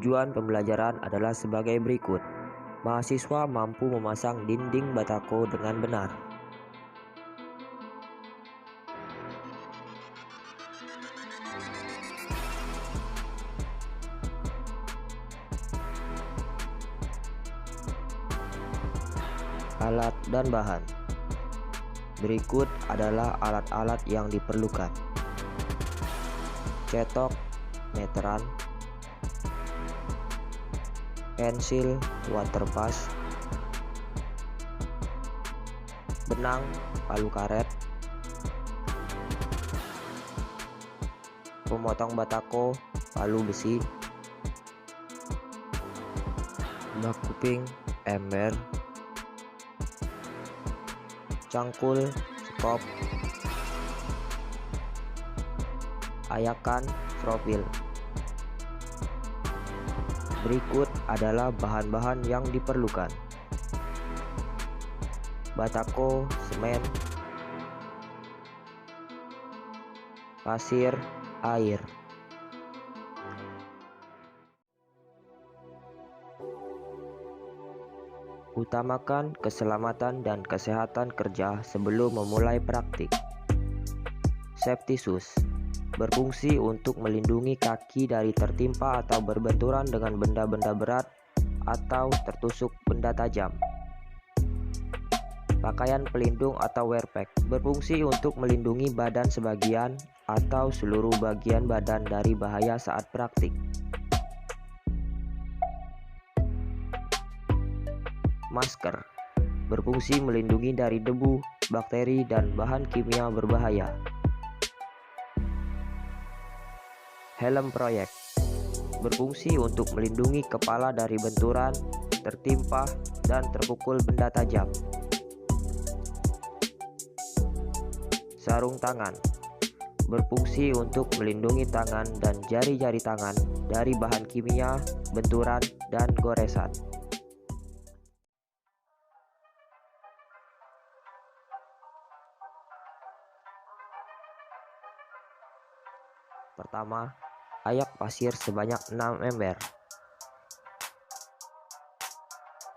Tujuan pembelajaran adalah sebagai berikut. Mahasiswa mampu memasang dinding batako dengan benar. Alat dan bahan. Berikut adalah alat-alat yang diperlukan. Cetok, meteran, pensil, waterpas, benang, palu karet, pemotong batako, palu besi, bak kuping, ember, cangkul, skop, ayakan, profil. Berikut adalah bahan-bahan yang diperlukan. Batako, semen, pasir, air. Utamakan keselamatan dan kesehatan kerja sebelum memulai praktik. Safety shoes berfungsi untuk melindungi kaki dari tertimpa atau berbenturan dengan benda-benda berat atau tertusuk benda tajam. Pakaian pelindung atau wear pack berfungsi untuk melindungi badan sebagian atau seluruh bagian badan dari bahaya saat praktik. Masker berfungsi melindungi dari debu, bakteri, dan bahan kimia berbahaya. Helm proyek berfungsi untuk melindungi kepala dari benturan, tertimpa, dan terpukul benda tajam. Sarung tangan berfungsi untuk melindungi tangan dan jari-jari tangan dari bahan kimia, benturan, dan goresan. Pertama, ayak pasir sebanyak 6 ember.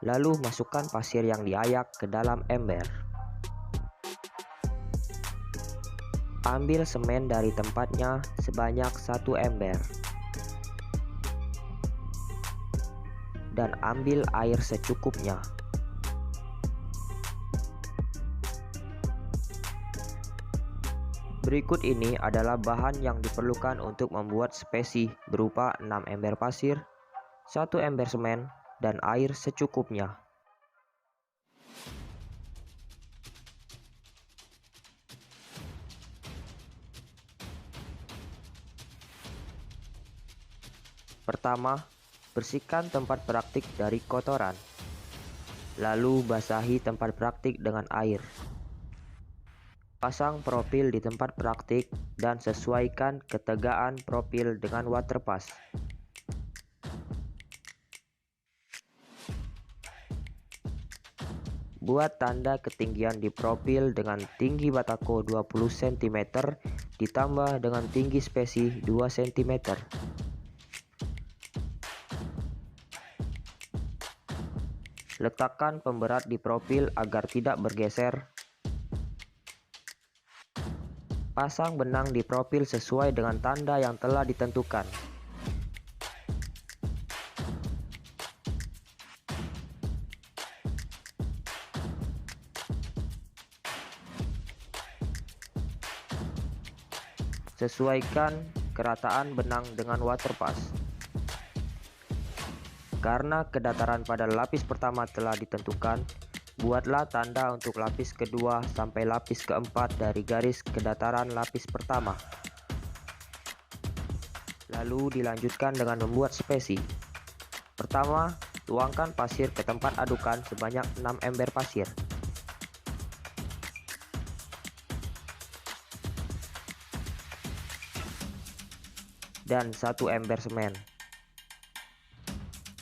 Lalu masukkan pasir yang diayak ke dalam ember. Ambil semen dari tempatnya sebanyak 1 ember. Dan ambil air secukupnya. Berikut ini adalah bahan yang diperlukan untuk membuat spesi berupa 6 ember pasir, 1 ember semen, dan air secukupnya. Pertama, bersihkan tempat praktik dari kotoran. Lalu basahi tempat praktik dengan air. Pasang profil di tempat praktik dan sesuaikan ketegangan profil dengan waterpas. Buat tanda ketinggian di profil dengan tinggi batako 20 cm ditambah dengan tinggi spesi 2 cm. Letakkan pemberat di profil agar tidak bergeser. Pasang benang di profil sesuai dengan tanda yang telah ditentukan. Sesuaikan kerataan benang dengan waterpas. Karena kedataran pada lapis pertama telah ditentukan, buatlah tanda untuk lapis kedua sampai lapis keempat dari garis kedataran lapis pertama. Lalu dilanjutkan dengan membuat spesi. Pertama, tuangkan pasir ke tempat adukan sebanyak 6 ember pasir. Dan 1 ember semen.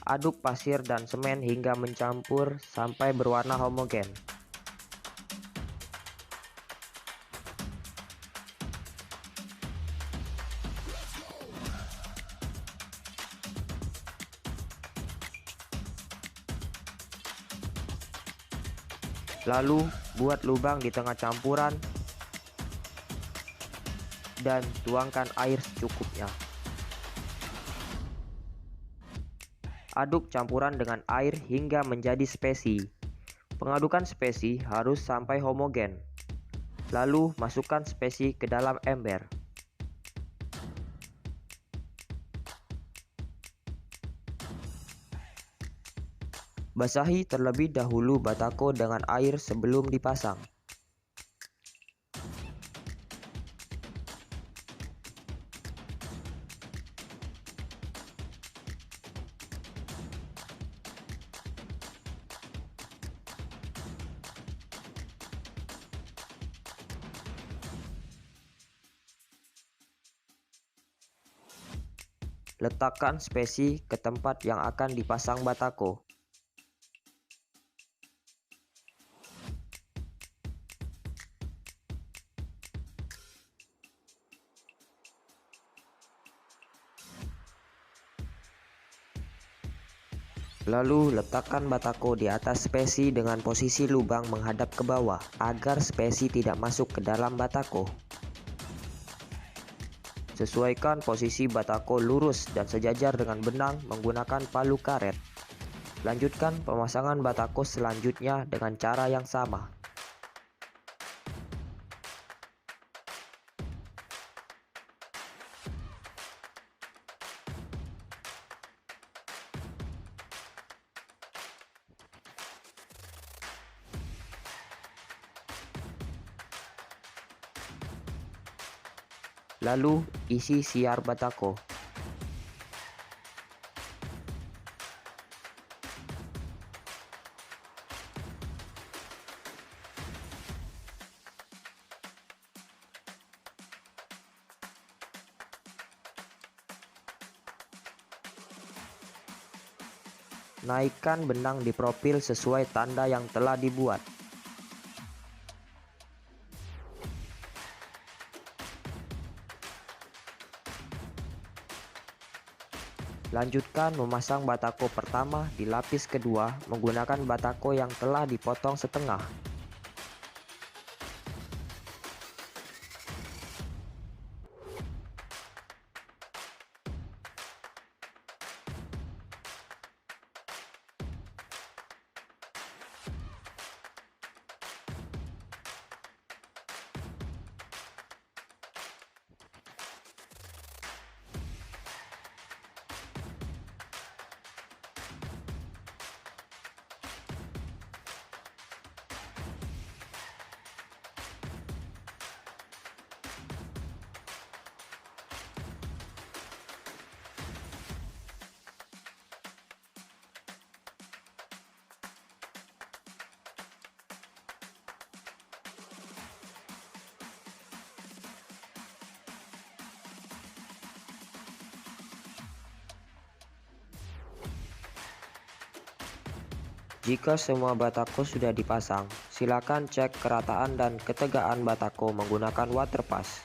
Aduk pasir dan semen hingga mencampur sampai berwarna homogen. Lalu buat lubang di tengah campuran dan tuangkan air secukupnya. Aduk campuran dengan air hingga menjadi spesi. Pengadukan spesi harus sampai homogen. Lalu masukkan spesi ke dalam ember. Basahi terlebih dahulu batako dengan air sebelum dipasang. Letakkan spesi ke tempat yang akan dipasang batako. Lalu letakkan batako di atas spesi dengan posisi lubang menghadap ke bawah agar spesi tidak masuk ke dalam batako. Sesuaikan posisi batako lurus dan sejajar dengan benang menggunakan palu karet. Lanjutkan pemasangan batako selanjutnya dengan cara yang sama. Lalu isi siar batako. Naikkan benang di profil sesuai tanda yang telah dibuat. Lanjutkan memasang batako pertama di lapis kedua menggunakan batako yang telah dipotong setengah. Jika semua batako sudah dipasang, silakan cek kerataan dan ketegangan batako menggunakan water pass.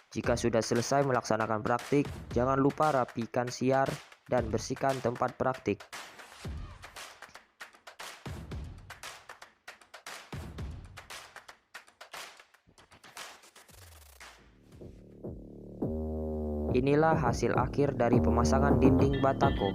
Jika sudah selesai melaksanakan praktik, jangan lupa rapikan siar dan bersihkan tempat praktik. Inilah hasil akhir dari pemasangan dinding batako.